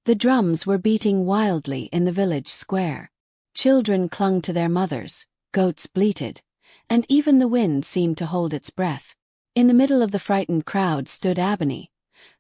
The drums were beating wildly in the village square. Children clung to their mothers, goats bleated, and even the wind seemed to hold its breath. In the middle of the frightened crowd stood Ebony,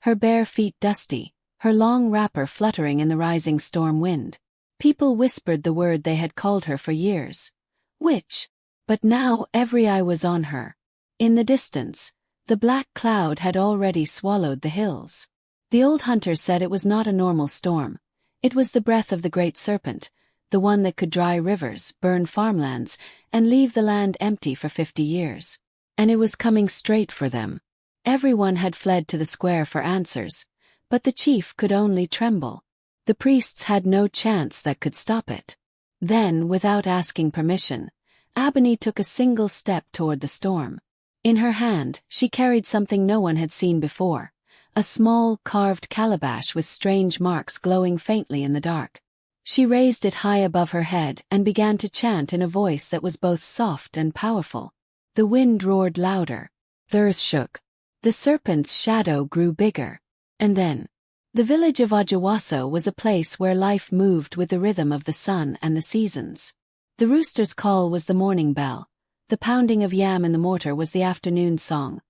her bare feet dusty, her long wrapper fluttering in the rising storm wind. People whispered the word they had called her for years. Witch. But now every eye was on her. In the distance, the black cloud had already swallowed the hills. The old hunter said it was not a normal storm. It was the breath of the great serpent, the one that could dry rivers, burn farmlands, and leave the land empty for 50 years. And it was coming straight for them. Everyone had fled to the square for answers, but the chief could only tremble. The priests had no chance that could stop it. Then, without asking permission, Ebony took a single step toward the storm. In her hand, she carried something no one had seen before, a small, carved calabash with strange marks glowing faintly in the dark. She raised it high above her head and began to chant in a voice that was both soft and powerful. The wind roared louder. The earth shook. The serpent's shadow grew bigger. And then, the village of Ajawaso was a place where life moved with the rhythm of the sun and the seasons. The rooster's call was the morning bell, the pounding of yam in the mortar was the afternoon song,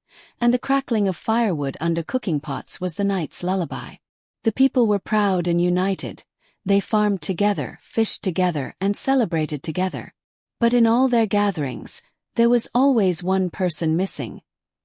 and the crackling of firewood under cooking pots was the night's lullaby. The people were proud and united. They farmed together, fished together, and celebrated together. But in all their gatherings, there was always one person missing: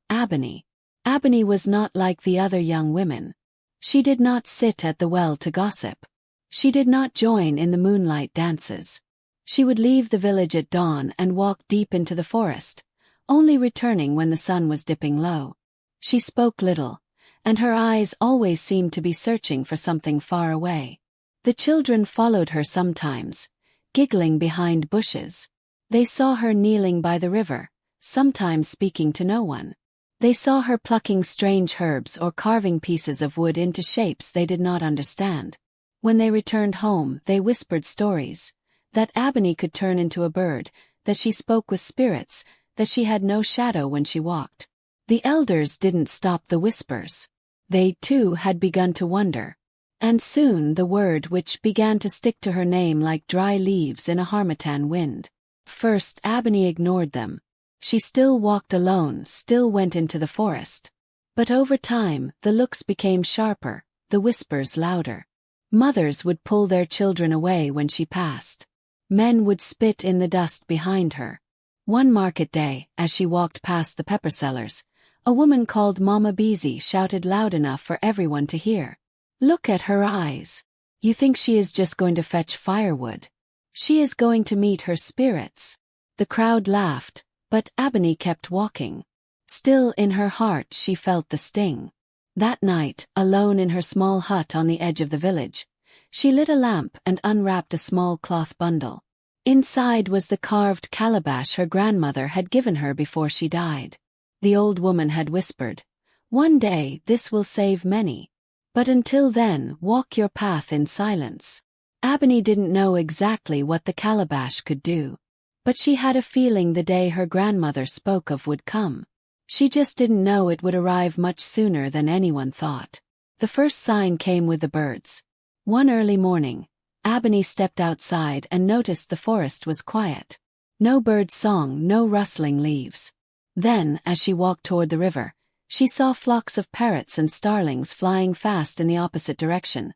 Ebony. Ebony was not like the other young women. She did not sit at the well to gossip. She did not join in the moonlight dances. She would leave the village at dawn and walk deep into the forest, only returning when the sun was dipping low. She spoke little, and her eyes always seemed to be searching for something far away. The children followed her sometimes, giggling behind bushes. They saw her kneeling by the river, sometimes speaking to no one. They saw her plucking strange herbs or carving pieces of wood into shapes they did not understand. When they returned home, they whispered stories, that Ebony could turn into a bird, that she spoke with spirits, that she had no shadow when she walked. The elders didn't stop the whispers. They, too, had begun to wonder. And soon the word which began to stick to her name like dry leaves in a harmattan wind. First, Ebony ignored them. She still walked alone, still went into the forest. But over time, the looks became sharper, the whispers louder. Mothers would pull their children away when she passed. Men would spit in the dust behind her. One market day, as she walked past the pepper sellers, a woman called Mama Beezy shouted loud enough for everyone to hear. "Look at her eyes. You think she is just going to fetch firewood? She is going to meet her spirits." The crowd laughed, but Ebony kept walking. Still in her heart she felt the sting. That night, alone in her small hut on the edge of the village, she lit a lamp and unwrapped a small cloth bundle. Inside was the carved calabash her grandmother had given her before she died. The old woman had whispered, "One day this will save many. But until then, walk your path in silence." Ebony didn't know exactly what the calabash could do. But she had a feeling the day her grandmother spoke of would come. She just didn't know it would arrive much sooner than anyone thought. The first sign came with the birds. One early morning, Ebony stepped outside and noticed the forest was quiet. No bird song, no rustling leaves. Then, as she walked toward the river, she saw flocks of parrots and starlings flying fast in the opposite direction,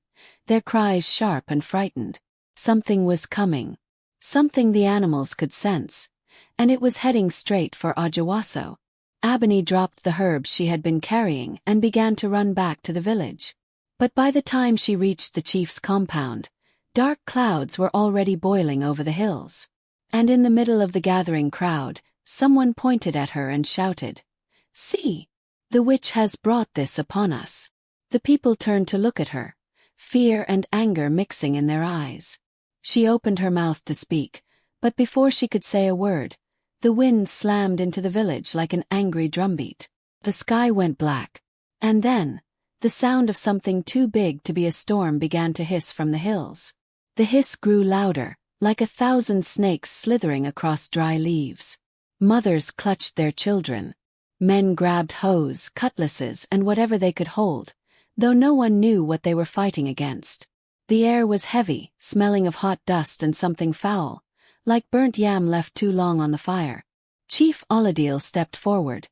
their cries sharp and frightened. Something was coming. Something the animals could sense, and it was heading straight for Ajawaso. Ebony dropped the herbs she had been carrying and began to run back to the village. But by the time she reached the chief's compound, dark clouds were already boiling over the hills. And in the middle of the gathering crowd, someone pointed at her and shouted, "See! The witch has brought this upon us." The people turned to look at her, fear and anger mixing in their eyes. She opened her mouth to speak, but before she could say a word, the wind slammed into the village like an angry drumbeat. The sky went black. And then, the sound of something too big to be a storm began to hiss from the hills. The hiss grew louder, like 1,000 snakes slithering across dry leaves. Mothers clutched their children. Men grabbed hoes, cutlasses, and whatever they could hold, though no one knew what they were fighting against. The air was heavy, smelling of hot dust and something foul, like burnt yam left too long on the fire. Chief Olladile stepped forward,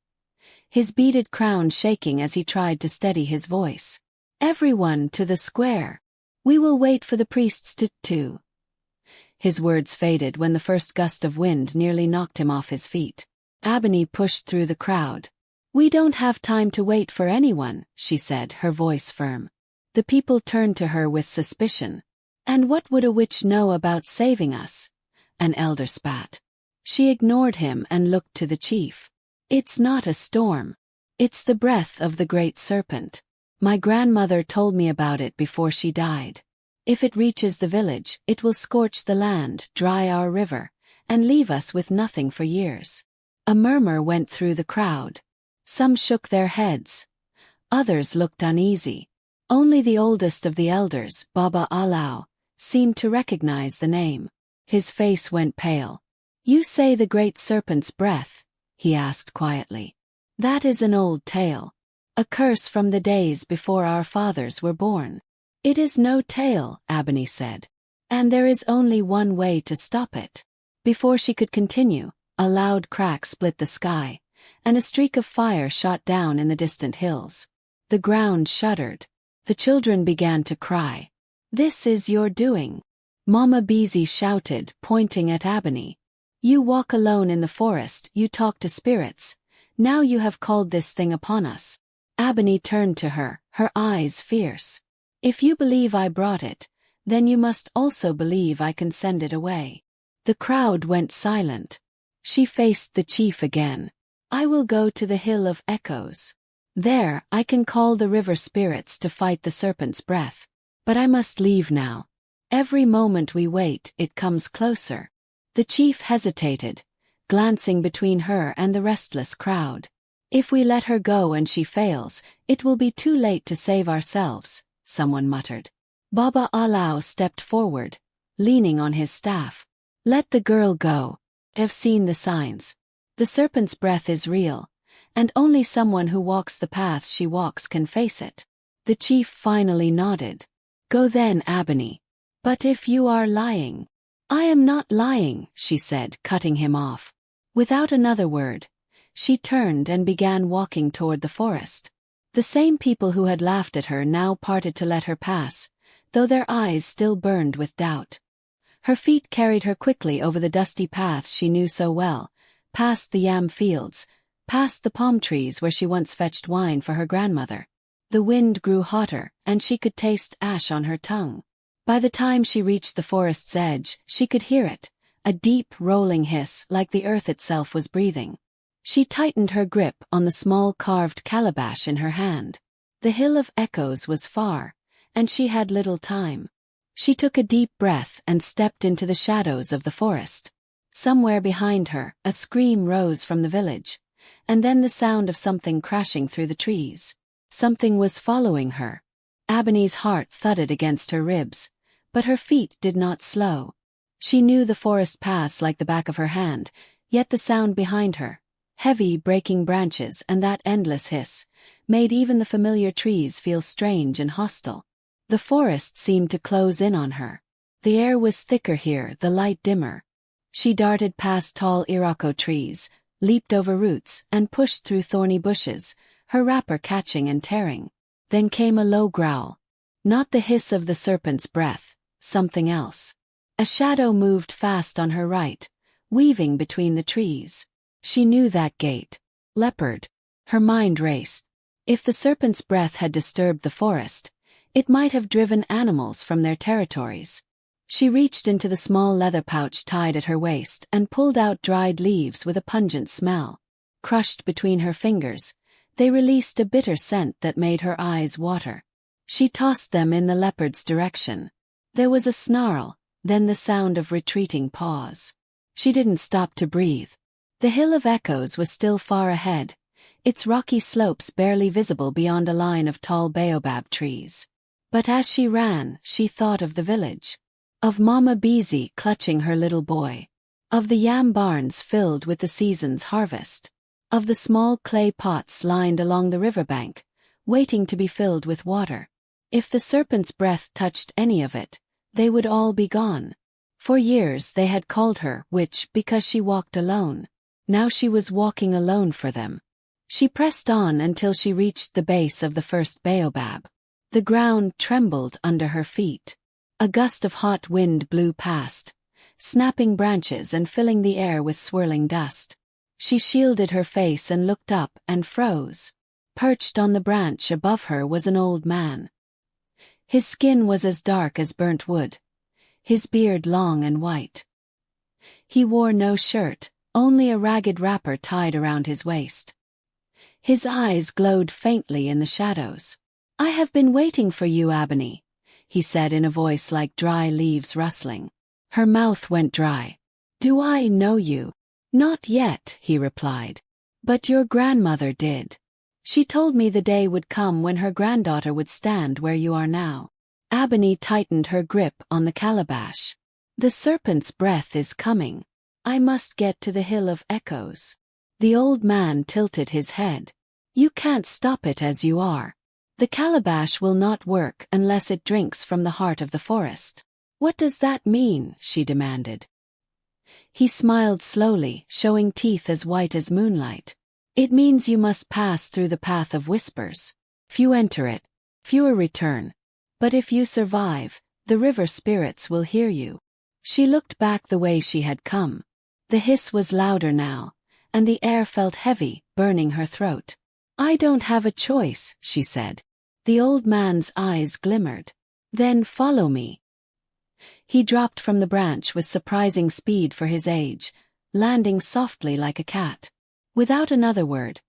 his beaded crown shaking as he tried to steady his voice. "Everyone to the square. We will wait for the priests to." His words faded when the first gust of wind nearly knocked him off his feet. Ebony pushed through the crowd. "We don't have time to wait for anyone," she said, her voice firm. The people turned to her with suspicion. "And what would a witch know about saving us?" An elder spat. She ignored him and looked to the chief. "It's not a storm. It's the breath of the great serpent. My grandmother told me about it before she died. If it reaches the village, it will scorch the land, dry our river, and leave us with nothing for years." A murmur went through the crowd. Some shook their heads. Others looked uneasy. Only the oldest of the elders, Baba Alau, seemed to recognize the name. His face went pale. "You say the great serpent's breath?" he asked quietly. "That is an old tale. A curse from the days before our fathers were born." "It is no tale," Ebony said. "And there is only one way to stop it." Before she could continue, a loud crack split the sky, and a streak of fire shot down in the distant hills. The ground shuddered. The children began to cry. "This is your doing," Mama Beezy shouted, pointing at Ebony. "You walk alone in the forest, you talk to spirits. Now you have called this thing upon us." Ebony turned to her, her eyes fierce. "If you believe I brought it, then you must also believe I can send it away." The crowd went silent. She faced the chief again. "I will go to the Hill of Echoes. There, I can call the river spirits to fight the serpent's breath. But I must leave now. Every moment we wait, it comes closer." The chief hesitated, glancing between her and the restless crowd. "If we let her go and she fails, it will be too late to save ourselves," someone muttered. Baba Alau stepped forward, leaning on his staff. "Let the girl go. I've seen the signs. The serpent's breath is real, and only someone who walks the paths she walks can face it." The chief finally nodded. "Go then, Ebony. But if you are lying—" "I am not lying," she said, cutting him off. Without another word, she turned and began walking toward the forest. The same people who had laughed at her now parted to let her pass, though their eyes still burned with doubt. Her feet carried her quickly over the dusty paths she knew so well, past the yam fields, past the palm trees where she once fetched wine for her grandmother. The wind grew hotter, and she could taste ash on her tongue. By the time she reached the forest's edge, she could hear it, a deep, rolling hiss like the earth itself was breathing. She tightened her grip on the small carved calabash in her hand. The Hill of Echoes was far, and she had little time. She took a deep breath and stepped into the shadows of the forest. Somewhere behind her, a scream rose from the village, and then the sound of something crashing through the trees. Something was following her. Ebony's heart thudded against her ribs, but her feet did not slow. She knew the forest paths like the back of her hand, yet the sound behind her, heavy breaking branches and that endless hiss, made even the familiar trees feel strange and hostile. The forest seemed to close in on her. The air was thicker here, the light dimmer. She darted past tall iroko trees, leaped over roots, and pushed through thorny bushes, her wrapper catching and tearing. Then came a low growl. Not the hiss of the serpent's breath, something else. A shadow moved fast on her right, weaving between the trees. She knew that gait. Leopard. Her mind raced. If the serpent's breath had disturbed the forest, it might have driven animals from their territories. She reached into the small leather pouch tied at her waist and pulled out dried leaves with a pungent smell. Crushed between her fingers, they released a bitter scent that made her eyes water. She tossed them in the leopard's direction. There was a snarl, then the sound of retreating paws. She didn't stop to breathe. The Hill of Echoes was still far ahead, its rocky slopes barely visible beyond a line of tall baobab trees. But as she ran, she thought of the village. Of Mama Beezy clutching her little boy. Of the yam barns filled with the season's harvest. Of the small clay pots lined along the riverbank, waiting to be filled with water. If the serpent's breath touched any of it, they would all be gone. For years they had called her witch because she walked alone. Now she was walking alone for them. She pressed on until she reached the base of the first baobab. The ground trembled under her feet. A gust of hot wind blew past, snapping branches and filling the air with swirling dust. She shielded her face and looked up and froze. Perched on the branch above her was an old man. His skin was as dark as burnt wood, his beard long and white. He wore no shirt, only a ragged wrapper tied around his waist. His eyes glowed faintly in the shadows. "I have been waiting for you, Abony," he said in a voice like dry leaves rustling. Her mouth went dry. "Do I know you?" "Not yet," he replied. "But your grandmother did. She told me the day would come when her granddaughter would stand where you are now." Abony tightened her grip on the calabash. "The serpent's breath is coming. I must get to the Hill of Echoes." The old man tilted his head. "You can't stop it as you are. The calabash will not work unless it drinks from the heart of the forest." "What does that mean?" she demanded. He smiled slowly, showing teeth as white as moonlight. "It means you must pass through the path of whispers. Few enter it, fewer return. But if you survive, the river spirits will hear you." She looked back the way she had come. The hiss was louder now, and the air felt heavy, burning her throat. "I don't have a choice," she said. The old man's eyes glimmered. "Then follow me." He dropped from the branch with surprising speed for his age, landing softly like a cat. Without another word,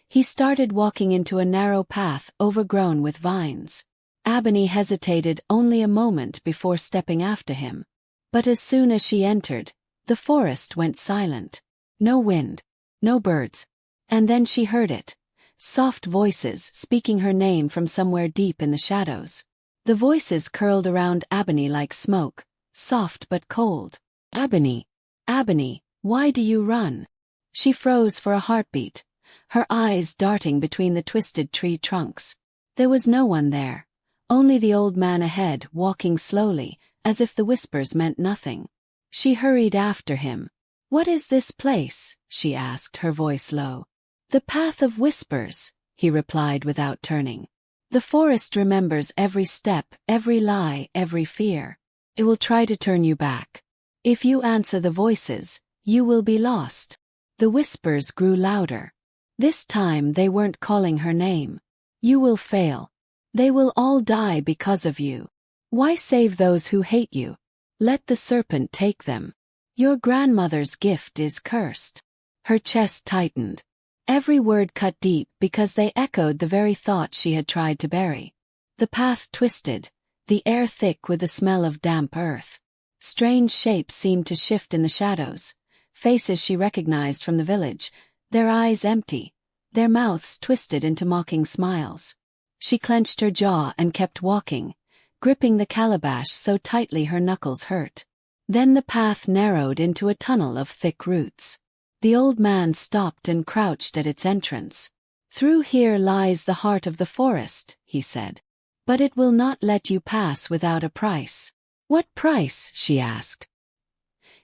he started walking into a narrow path overgrown with vines. Abony hesitated only a moment before stepping after him. But as soon as she entered, the forest went silent. No wind, no birds. And then she heard it. Soft voices speaking her name from somewhere deep in the shadows. The voices curled around Abony like smoke, soft but cold. "Abony, Abony, why do you run?" She froze for a heartbeat, her eyes darting between the twisted tree trunks. There was no one there, only the old man ahead walking slowly, as if the whispers meant nothing. She hurried after him. "What is this place?" she asked, her voice low. "The path of whispers," he replied without turning. "The forest remembers every step, every lie, every fear. It will try to turn you back. If you answer the voices, you will be lost." The whispers grew louder. This time they weren't calling her name. "You will fail. They will all die because of you. Why save those who hate you? Let the serpent take them. Your grandmother's gift is cursed." Her chest tightened. Every word cut deep because they echoed the very thought she had tried to bury. The path twisted, the air thick with the smell of damp earth. Strange shapes seemed to shift in the shadows, faces she recognized from the village, their eyes empty, their mouths twisted into mocking smiles. She clenched her jaw and kept walking, gripping the calabash so tightly her knuckles hurt. Then the path narrowed into a tunnel of thick roots. The old man stopped and crouched at its entrance. "Through here lies the heart of the forest," he said. "But it will not let you pass without a price." "What price?" she asked.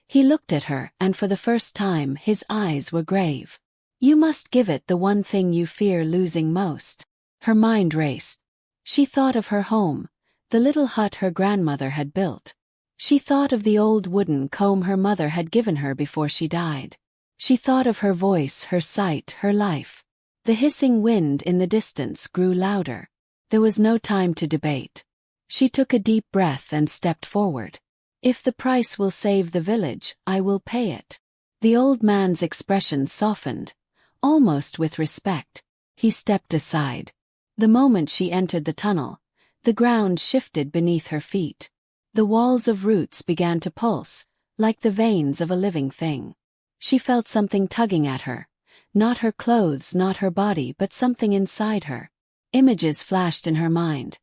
He looked at her, and for the first time his eyes were grave. "You must give it the one thing you fear losing most." Her mind raced. She thought of her home, the little hut her grandmother had built. She thought of the old wooden comb her mother had given her before she died. She thought of her voice, her sight, her life. The hissing wind in the distance grew louder. There was no time to debate. She took a deep breath and stepped forward. "If the price will save the village, I will pay it." The old man's expression softened, almost with respect. He stepped aside. The moment she entered the tunnel, the ground shifted beneath her feet. The walls of roots began to pulse, like the veins of a living thing. She felt something tugging at her. Not her clothes, not her body, but something inside her. Images flashed in her mind.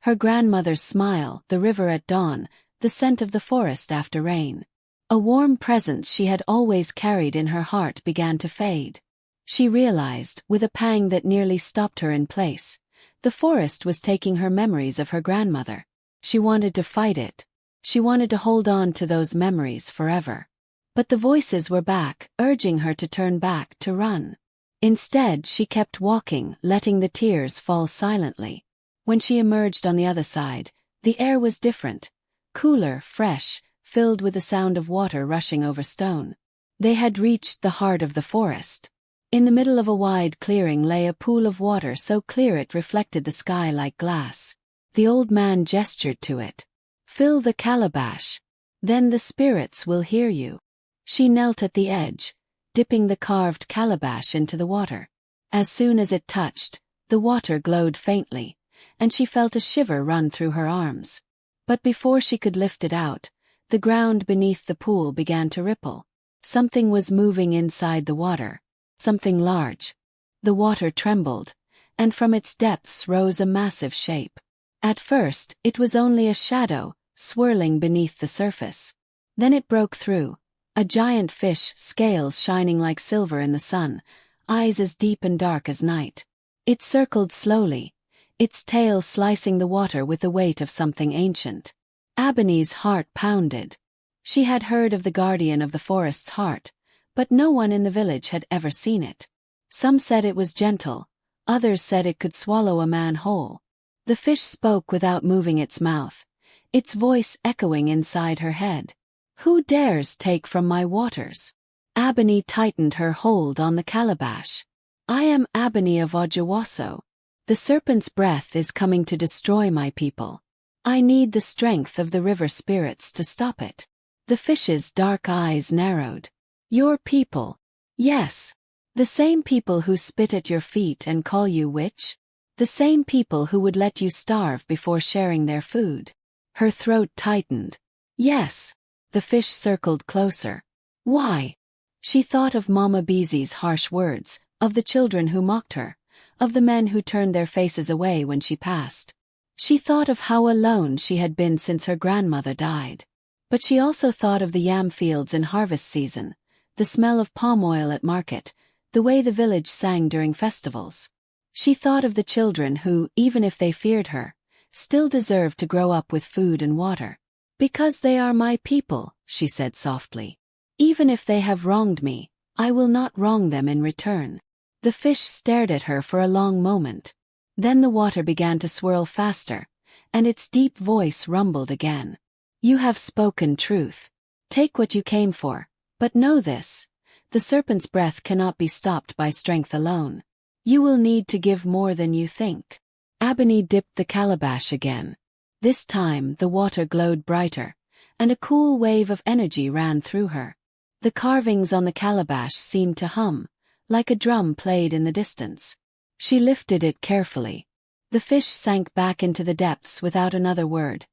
Her grandmother's smile, the river at dawn, the scent of the forest after rain. A warm presence she had always carried in her heart began to fade. She realized, with a pang that nearly stopped her in place, The forest was taking her memories of her grandmother. She wanted to fight it. She wanted to hold on to those memories forever. But the voices were back, urging her to turn back, to run. Instead, she kept walking, letting the tears fall silently. When she emerged on the other side, the air was different. Cooler, fresh, filled with the sound of water rushing over stone. They had reached the heart of the forest. In the middle of a wide clearing lay a pool of water so clear it reflected the sky like glass. The old man gestured to it. "Fill the calabash. Then the spirits will hear you." She knelt at the edge, dipping the carved calabash into the water. As soon as it touched, the water glowed faintly, and she felt a shiver run through her arms. But before she could lift it out, the ground beneath the pool began to ripple. Something was moving inside the water. Something large. The water trembled, and from its depths rose a massive shape. At first, it was only a shadow, swirling beneath the surface. Then it broke through. A giant fish, scales shining like silver in the sun, eyes as deep and dark as night. It circled slowly, its tail slicing the water with the weight of something ancient. Ebony's heart pounded. She had heard of the guardian of the forest's heart, but no one in the village had ever seen it. Some said it was gentle, others said it could swallow a man whole. The fish spoke without moving its mouth, its voice echoing inside her head. "Who dares take from my waters?" Ebony tightened her hold on the calabash. "I am Ebony of Ojawasso. The serpent's breath is coming to destroy my people. I need the strength of the river spirits to stop it." The fish's dark eyes narrowed. "Your people?" "Yes. The same people who spit at your feet and call you witch? The same people who would let you starve before sharing their food?" Her throat tightened. "Yes." The fish circled closer. "Why?" She thought of Mama Beezy's harsh words, of the children who mocked her, of the men who turned their faces away when she passed. She thought of how alone she had been since her grandmother died. But she also thought of the yam fields in harvest season, the smell of palm oil at market, the way the village sang during festivals. She thought of the children who, even if they feared her, still deserved to grow up with food and water. "Because they are my people," she said softly. "Even if they have wronged me, I will not wrong them in return." The fish stared at her for a long moment. Then the water began to swirl faster, and its deep voice rumbled again. "You have spoken truth. Take what you came for, but know this: the serpent's breath cannot be stopped by strength alone. You will need to give more than you think." Ebony dipped the calabash again. This time the water glowed brighter, and a cool wave of energy ran through her. The carvings on the calabash seemed to hum, like a drum played in the distance. She lifted it carefully. The fish sank back into the depths without another word,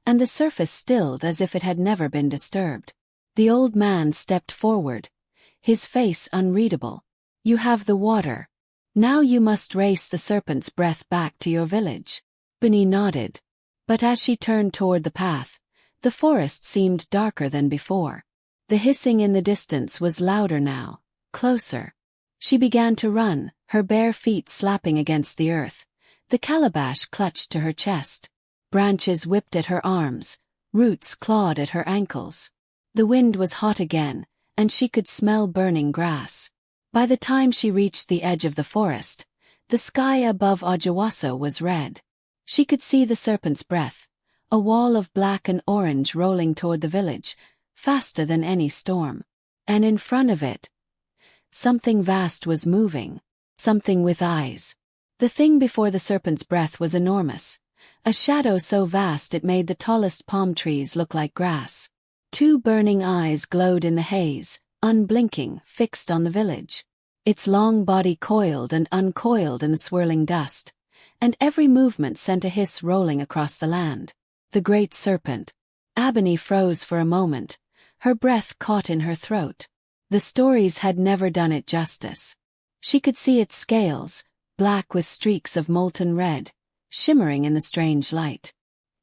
and the surface stilled as if it had never been disturbed. The old man stepped forward, his face unreadable. "You have the water. Now you must race the serpent's breath back to your village." Ebony nodded. But as she turned toward the path, the forest seemed darker than before. The hissing in the distance was louder now, closer. She began to run, her bare feet slapping against the earth. The calabash clutched to her chest. Branches whipped at her arms, roots clawed at her ankles. The wind was hot again, and she could smell burning grass. By the time she reached the edge of the forest, the sky above Ojawasso was red. She could see the serpent's breath, a wall of black and orange rolling toward the village, faster than any storm. And in front of it, something vast was moving, something with eyes. The thing before the serpent's breath was enormous, a shadow so vast it made the tallest palm trees look like grass. Two burning eyes glowed in the haze, unblinking, fixed on the village. Its long body coiled and uncoiled in the swirling dust, and every movement sent a hiss rolling across the land. The great serpent. Ebony froze for a moment, her breath caught in her throat. The stories had never done it justice. She could see its scales, black with streaks of molten red, shimmering in the strange light.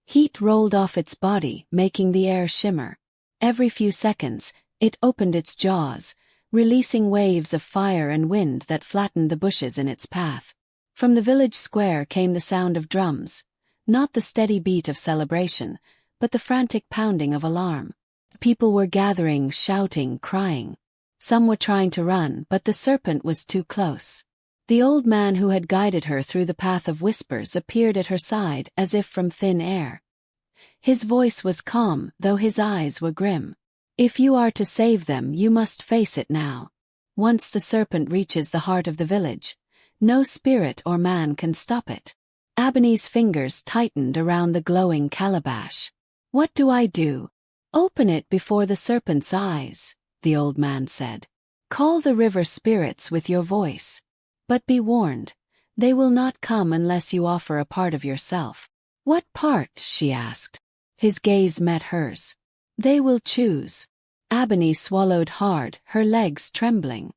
Heat rolled off its body, making the air shimmer. Every few seconds, it opened its jaws, releasing waves of fire and wind that flattened the bushes in its path. From the village square came the sound of drums, not the steady beat of celebration, but the frantic pounding of alarm. People were gathering, shouting, crying. Some were trying to run, but the serpent was too close. The old man who had guided her through the path of whispers appeared at her side as if from thin air. His voice was calm, though his eyes were grim. "If you are to save them, you must face it now. Once the serpent reaches the heart of the village, no spirit or man can stop it." Ebony's fingers tightened around the glowing calabash. "What do I do?" "Open it before the serpent's eyes," the old man said. "Call the river spirits with your voice. But be warned, they will not come unless you offer a part of yourself." "What part?" she asked. His gaze met hers. "They will choose." Ebony swallowed hard, her legs trembling.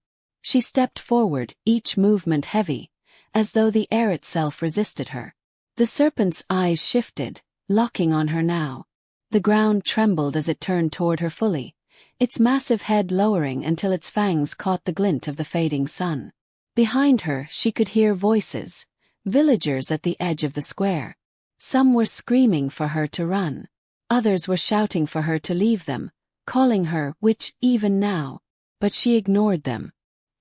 She stepped forward, each movement heavy, as though the air itself resisted her. The serpent's eyes shifted, locking on her now. The ground trembled as it turned toward her fully, its massive head lowering until its fangs caught the glint of the fading sun. Behind her, she could hear voices, villagers at the edge of the square. Some were screaming for her to run. Others were shouting for her to leave them, calling her witch even now. But she ignored them.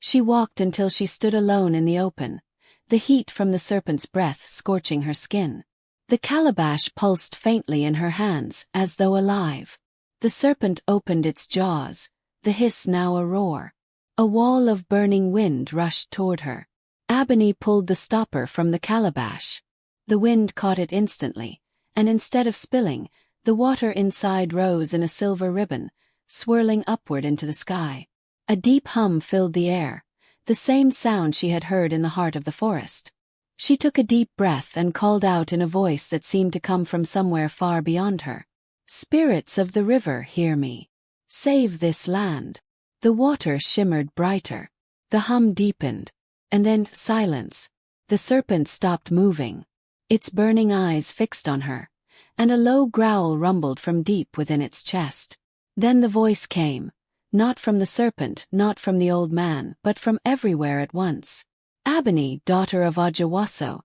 She walked until she stood alone in the open, the heat from the serpent's breath scorching her skin. The calabash pulsed faintly in her hands, as though alive. The serpent opened its jaws, the hiss now a roar. A wall of burning wind rushed toward her. Ebony pulled the stopper from the calabash. The wind caught it instantly, and instead of spilling, the water inside rose in a silver ribbon, swirling upward into the sky. A deep hum filled the air, the same sound she had heard in the heart of the forest. She took a deep breath and called out in a voice that seemed to come from somewhere far beyond her. "Spirits of the river, hear me. Save this land." The water shimmered brighter. The hum deepened. And then silence. The serpent stopped moving, its burning eyes fixed on her, and a low growl rumbled from deep within its chest. Then the voice came, not from the serpent, not from the old man, but from everywhere at once. "Ebony, daughter of Ajawaso,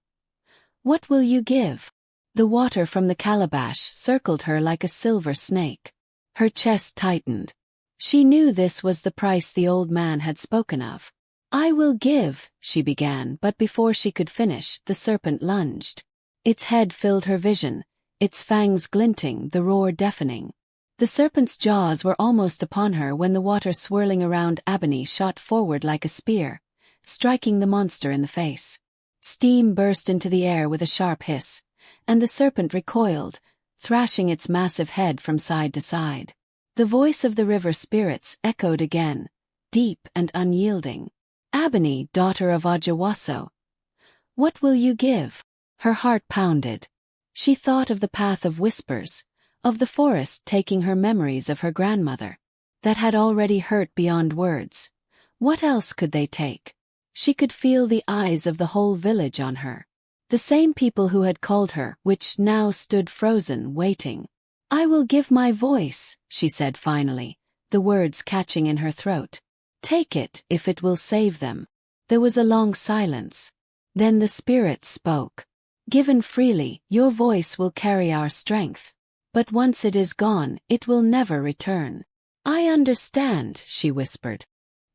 what will you give?" The water from the calabash circled her like a silver snake. Her chest tightened. She knew this was the price the old man had spoken of. "I will give," she began, but before she could finish, the serpent lunged. Its head filled her vision, its fangs glinting, the roar deafening. The serpent's jaws were almost upon her when the water swirling around Ebony shot forward like a spear, striking the monster in the face. Steam burst into the air with a sharp hiss, and the serpent recoiled, thrashing its massive head from side to side. The voice of the river spirits echoed again, deep and unyielding. "Ebony, daughter of Ajawaso, what will you give?" Her heart pounded. She thought of the path of whispers, of the forest taking her memories of her grandmother. That had already hurt beyond words. What else could they take? She could feel the eyes of the whole village on her. The same people who had called her, which now stood frozen, waiting. "I will give my voice," she said finally, the words catching in her throat. "Take it if it will save them." There was a long silence. Then the spirit spoke. "Given freely, your voice will carry our strength. But once it is gone, it will never return." "I understand," she whispered.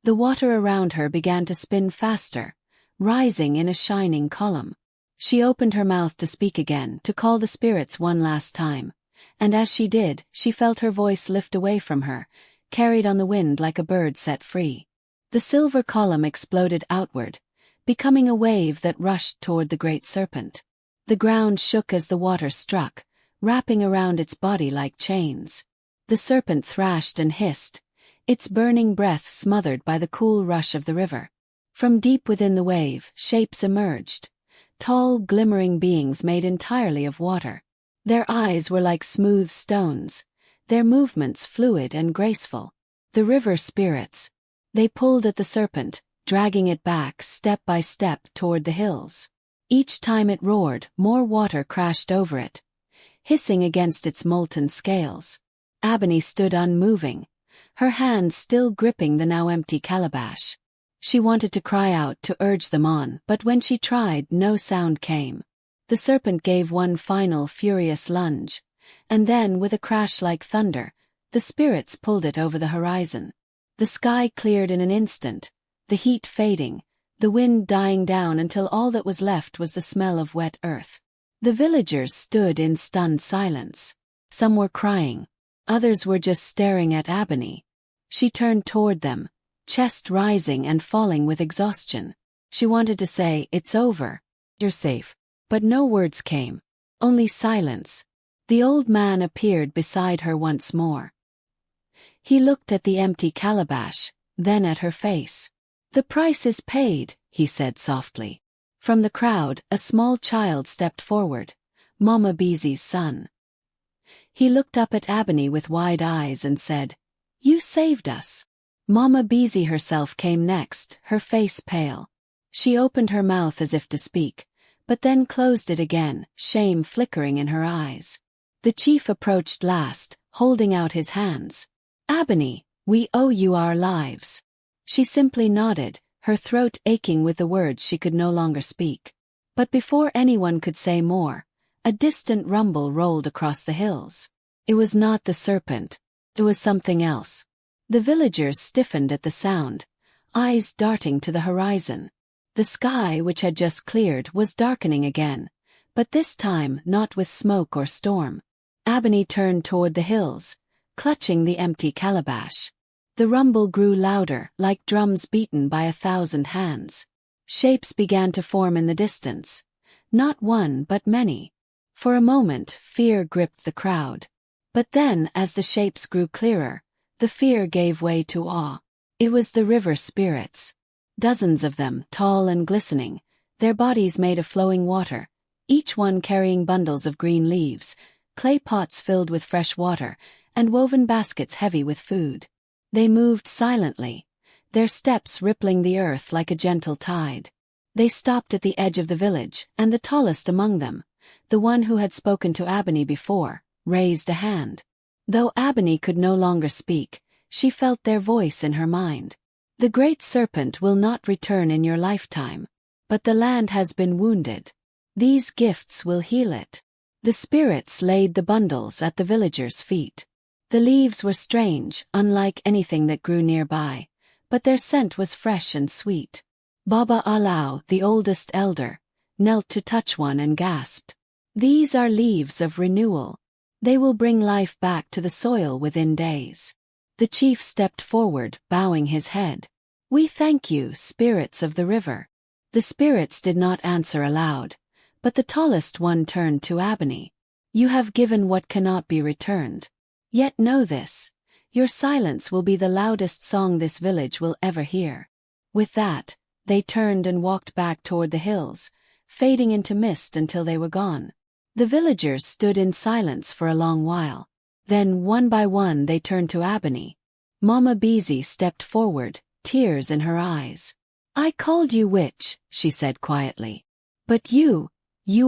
The water around her began to spin faster, rising in a shining column. She opened her mouth to speak again, to call the spirits one last time. And as she did, she felt her voice lift away from her, carried on the wind like a bird set free. The silver column exploded outward, becoming a wave that rushed toward the great serpent. The ground shook as the water struck, wrapping around its body like chains. The serpent thrashed and hissed, its burning breath smothered by the cool rush of the river. From deep within the wave, shapes emerged, tall, glimmering beings made entirely of water. Their eyes were like smooth stones, their movements fluid and graceful. The river spirits. They pulled at the serpent, dragging it back step by step toward the hills. Each time it roared, more water crashed over it, hissing against its molten scales. Ebony stood unmoving, her hands still gripping the now empty calabash. She wanted to cry out to urge them on, but when she tried, no sound came. The serpent gave one final furious lunge, and then, with a crash like thunder, the spirits pulled it over the horizon. The sky cleared in an instant, the heat fading, the wind dying down until all that was left was the smell of wet earth. The villagers stood in stunned silence. Some were crying. Others were just staring at Ebony. She turned toward them, chest rising and falling with exhaustion. She wanted to say, "It's over. You're safe." But no words came. Only silence. The old man appeared beside her once more. He looked at the empty calabash, then at her face. "The price is paid," he said softly. From the crowd, a small child stepped forward, Mama Beezy's son. He looked up at Ebony with wide eyes and said, "You saved us." Mama Beezy herself came next, her face pale. She opened her mouth as if to speak, but then closed it again, shame flickering in her eyes. The chief approached last, holding out his hands. "Ebony, we owe you our lives." She simply nodded, her throat aching with the words she could no longer speak. But before anyone could say more, a distant rumble rolled across the hills. It was not the serpent. It was something else. The villagers stiffened at the sound, eyes darting to the horizon. The sky, which had just cleared, was darkening again, but this time not with smoke or storm. Ebony turned toward the hills, clutching the empty calabash. The rumble grew louder, like drums beaten by 1,000 hands. Shapes began to form in the distance. Not one, but many. For a moment, fear gripped the crowd. But then, as the shapes grew clearer, the fear gave way to awe. It was the river spirits. Dozens of them, tall and glistening, their bodies made of flowing water, each one carrying bundles of green leaves, clay pots filled with fresh water, and woven baskets heavy with food. They moved silently, their steps rippling the earth like a gentle tide. They stopped at the edge of the village, and the tallest among them, the one who had spoken to Ebony before, raised a hand. Though Ebony could no longer speak, she felt their voice in her mind. "The great serpent will not return in your lifetime, but the land has been wounded. These gifts will heal it." The spirits laid the bundles at the villagers' feet. The leaves were strange, unlike anything that grew nearby, but their scent was fresh and sweet. Baba Alau, the oldest elder, knelt to touch one and gasped, "These are leaves of renewal. They will bring life back to the soil within days." The chief stepped forward, bowing his head. "We thank you, spirits of the river." The spirits did not answer aloud, but the tallest one turned to Ebony. "You have given what cannot be returned. Yet know this, your silence will be the loudest song this village will ever hear." With that, they turned and walked back toward the hills, fading into mist until they were gone. The villagers stood in silence for a long while. Then, one by one, they turned to Ebony. Mama Beezy stepped forward, tears in her eyes. "I called you witch," she said quietly. "But you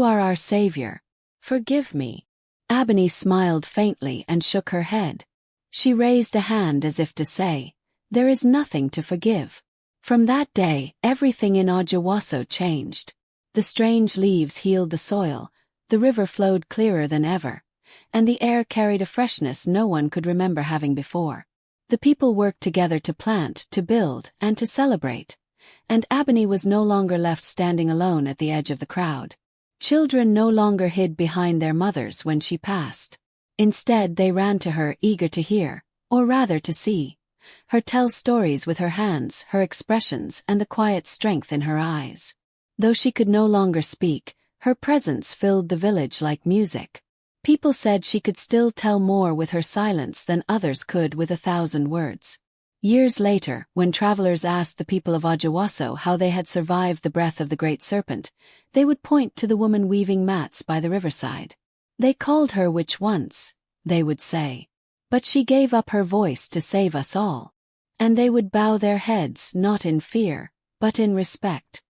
are our savior. Forgive me." Ebony smiled faintly and shook her head. She raised a hand as if to say, "There is nothing to forgive." From that day, everything in Ojawasso changed. The strange leaves healed the soil, the river flowed clearer than ever, and the air carried a freshness no one could remember having before. The people worked together to plant, to build, and to celebrate, and Ebony was no longer left standing alone at the edge of the crowd. Children no longer hid behind their mothers when she passed. Instead, they ran to her, eager to hear, or rather to see, her tell stories with her hands, her expressions, and the quiet strength in her eyes. Though she could no longer speak, her presence filled the village like music. People said she could still tell more with her silence than others could with 1,000 words. Years later, when travelers asked the people of Ojawasso how they had survived the breath of the great serpent, they would point to the woman weaving mats by the riverside. "They called her witch once," they would say, "but she gave up her voice to save us all." And they would bow their heads not in fear, but in respect.